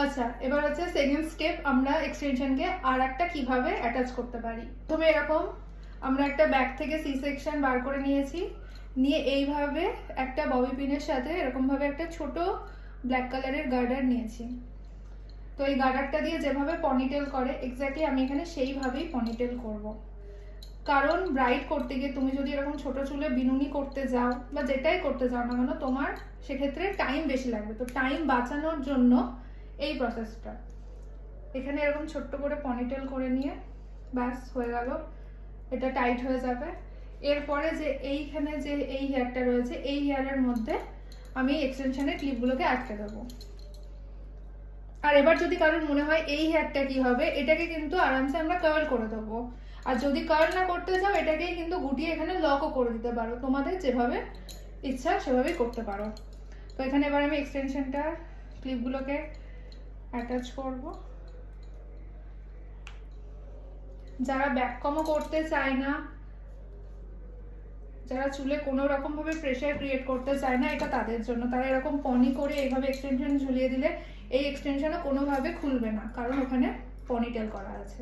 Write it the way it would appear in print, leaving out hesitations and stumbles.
আচ্ছা, এবার হচ্ছে সেকেন্ড স্টেপ, আমরা এক্সটেনশনকে আর একটা কিভাবে অ্যাটাচ করতে পারি। প্রথমে এরকম আমরা একটা ব্যাগ থেকে সি সেকশন বার করে নিয়েছি, নিয়ে এইভাবে একটা ববি পিনের সাথে এরকমভাবে একটা ছোট ব্ল্যাক কালারের গার্ডার নিয়েছি। তো এই গার্ডারটা দিয়ে যেভাবে পনিটেল করে এক্স্যাক্টলি আমি এখানে সেইভাবেই পনিটেল করব। কারণ ব্রাইড করতে গিয়ে তুমি যদি এরকম ছোট চুলে বিনুনি করতে যাও বা যেটাই করতে যাও না কেন, তোমার সেক্ষেত্রে টাইম বেশি লাগবে। তো টাইম বাঁচানোর জন্য এই প্রসেসটা, এখানে এরকম ছোট্ট করে পনিটেল করে নিয়ে ব্যাস হয়ে গেল, এটা টাইট হয়ে যাবে। এরপরে যে এইখানে যে এই হেয়ারটা রয়েছে, এই হেয়ারের মধ্যে আমি এক্সটেনশনের ক্লিপগুলোকে আটকে দেবো। আর এবার যদি কারোর মনে হয় এই হেয়ারটা কি হবে, এটাকে কিন্তু আরামসে আমরা কার্ল করে দেবো। আর যদি কার্ল না করতে চাও, এটাকেই কিন্তু গুটিয়ে এখানে লকও করে দিতে পারো, তোমাদের যেভাবে ইচ্ছা সেভাবেই করতে পারো। তো এখানে এবার আমি এক্সটেনশনটা ক্লিপগুলোকে অ্যাটাচ করব। যারা ব্যাক কমও করতে চায় না, যারা চুলে কোনো রকম ভাবে প্রেশার ক্রিয়েট করতে চায় না, এটা তাদের জন্য। তারা এরকম পনি করে এইভাবে এক্সটেনশন ঝুলিয়ে দিলে এই এক্সটেনশনও কোনোভাবে খুলবে না, কারণ ওখানে পনিটেল করা আছে।